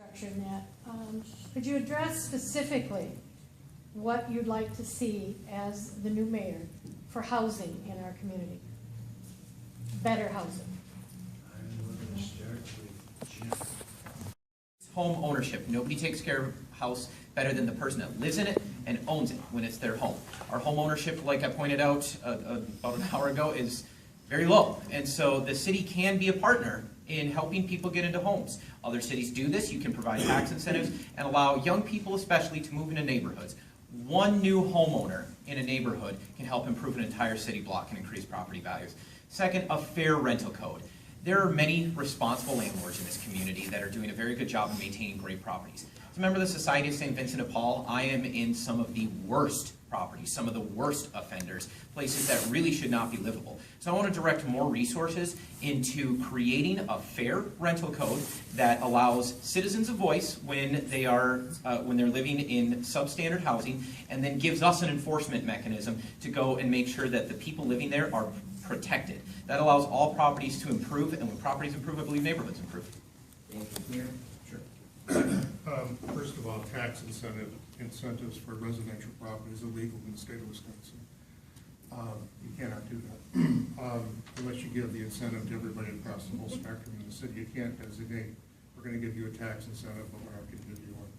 direction that, could you address specifically what you'd like to see as the new mayor for housing in our community? Better housing. I'm going to start with Jim. Home ownership. Nobody takes care of a house better than the person that lives in it and owns it when it's their home. Our home ownership, like I pointed out about an hour ago, is very low. And so the city can be a partner in helping people get into homes. Other cities do this. You can provide tax incentives and allow young people especially to move into neighborhoods. One new homeowner in a neighborhood can help improve an entire city block and increase property values. Second, a fair rental code. There are many responsible landlords in this community that are doing a very good job of maintaining great properties. As a member of the Society of St. Vincent de Paul, I am in some of the worst properties, some of the worst offenders, places that really should not be livable. So I want to direct more resources into creating a fair rental code that allows citizens a voice when they are when they're living in substandard housing, and then gives us an enforcement mechanism to go and make sure that the people living there are protected. That allows all properties to improve, and when properties improve, I believe neighborhoods improve. Thank you, Mayor. Sure. First of all, tax incentives for residential properties are illegal in the state of Wisconsin. You cannot do that unless you give the incentive to everybody across the whole spectrum in the city. You can't designate, we're going to give you a tax incentive, but we're not going to give you one.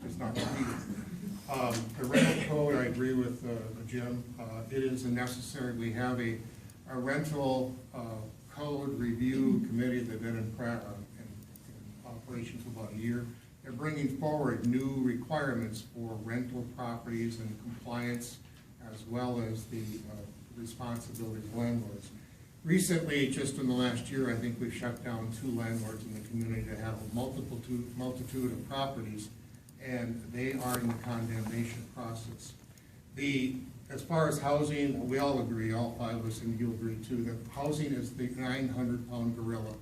It's not needed. The rental code, I agree with Jim. It is necessary. We have a rental code review committee that's been in operation for about a year. They're bringing forward new requirements for rental properties and compliance, as well as the responsibility of landlords. Recently, just in the last year, I think we've shut down 2 landlords in the community that have a multitude of properties, and they are in the condemnation process. As far as housing, we all agree, all 5 of us, and you agree too, that housing is the 900-pound gorilla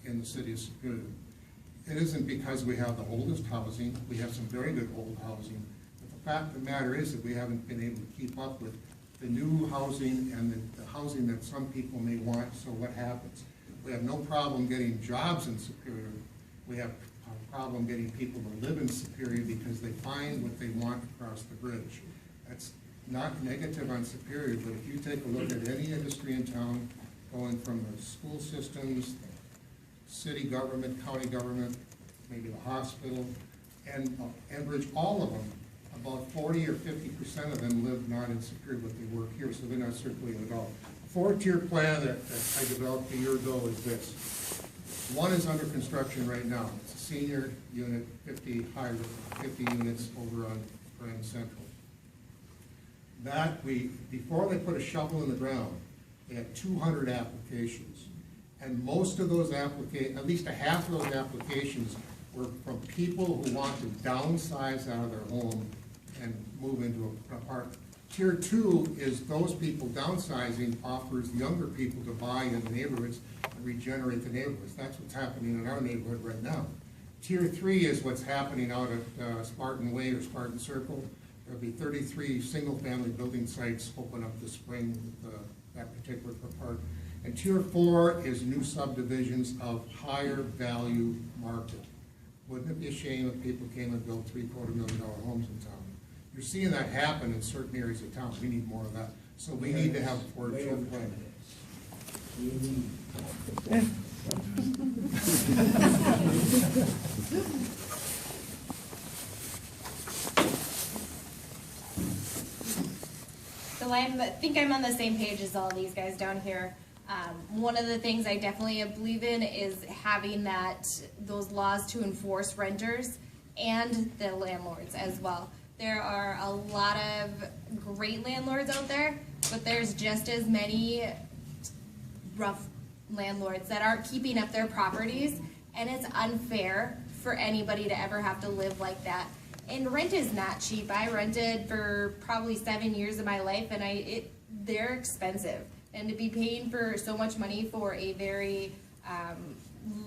in the city of Superior. It isn't because we have the oldest housing. We have some very good old housing. But the fact of the matter is that we haven't been able to keep up with the new housing and the housing that some people may want. So what happens? We have no problem getting jobs in Superior. We have a problem getting people to live in Superior because they find what they want across the bridge. That's not negative on Superior, but if you take a look at any industry in town, going from the school systems, city government, county government, maybe the hospital, and Enbridge, all of them, about 40 or 50% of them live not in Superior, but they work here, so they're not circulating at all. The 4-tier plan that I developed a year ago is this. 1 is under construction right now. It's a senior unit, 50 units over on Grand Central. That before they put a shovel in the ground, they had 200 applications. And most of those applications, at least a half of those applications, were from people who want to downsize out of their home and move into an apartment. Tier 2 is those people downsizing offers younger people to buy in the neighborhoods and regenerate the neighborhoods. That's what's happening in our neighborhood right now. Tier 3 is what's happening out at Spartan Way or Spartan Circle. There'll be 33 single-family building sites open up this spring with that particular part. And Tier 4 is new subdivisions of higher value market. Wouldn't it be a shame if people came and built $750,000 homes in town? You're seeing that happen in certain areas of town. We need more of that. So we need to have a 4-tier plan. So I think I'm on the same page as all these guys down here. One of the things I definitely believe in is having those laws to enforce renters and the landlords as well. There are a lot of great landlords out there, but there's just as many rough landlords that aren't keeping up their properties, and it's unfair for anybody to ever have to live like that. And rent is not cheap. I rented for probably 7 years of my life, and they're expensive. And to be paying for so much money for a very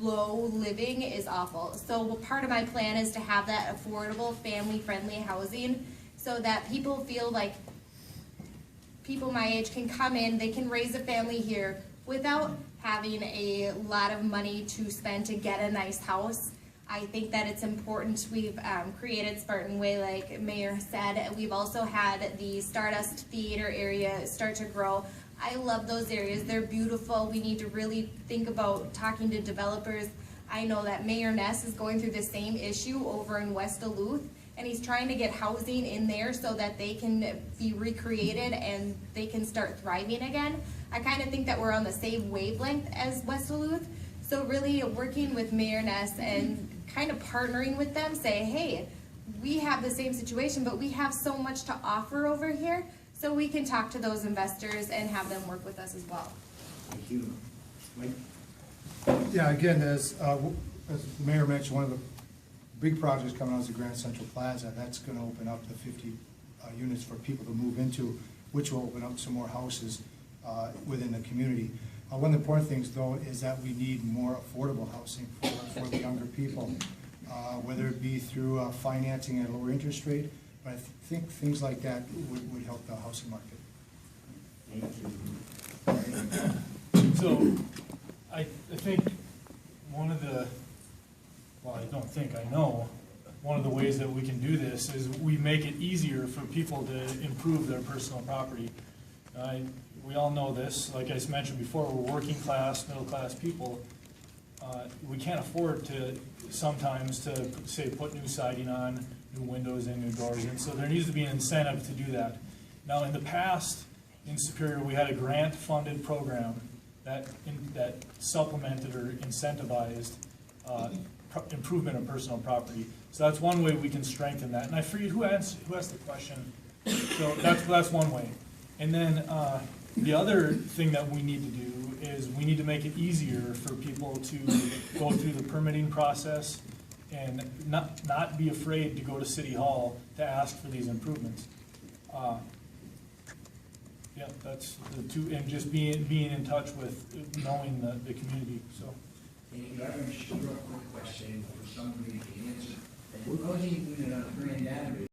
low living is awful. So part of my plan is to have that affordable, family-friendly housing so that people feel like people my age can come in, they can raise a family here without having a lot of money to spend to get a nice house. I think that it's important. We've created Spartan Way, like Mayor said. We've also had the Stardust Theater area start to grow. I love those areas. They're beautiful. We need to really think about talking to developers. I know that Mayor Ness is going through the same issue over in West Duluth, and he's trying to get housing in there so that they can be recreated and they can start thriving again. I kind of think that we're on the same wavelength as West Duluth. So really working with Mayor Ness and kind of partnering with them, say, hey, we have the same situation, but we have so much to offer over here, so we can talk to those investors and have them work with us as well. Thank you. Mike? Yeah, again, as the mayor mentioned, one of the big projects coming out is the Grand Central Plaza. That's gonna open up the 50 units for people to move into, which will open up some more houses within the community. One of the important things, though, is that we need more affordable housing for the younger people, whether it be through financing at a lower interest rate, but I think things like that would help the housing market. Thank you. So, I think one of the, well, I don't think, I know, one of the ways that we can do this is we make it easier for people to improve their personal property. We all know this, like I mentioned before, we're working class, middle class people. We can't afford to sometimes to, say, put new siding on, new windows in, new doors in, so there needs to be an incentive to do that. Now, in the past, in Superior, we had a grant-funded program that supplemented or incentivized improvement of personal property. So that's one way we can strengthen that. And I forget who asked the question. So that's one way. And then the other thing that we need to do is we need to make it easier for people to go through the permitting process and not be afraid to go to City Hall to ask for these improvements. Yeah, that's the two, and just being in touch with knowing the community, so. Thank you. I have a real quick question for somebody to answer. We're going to unit on Grand Avenue.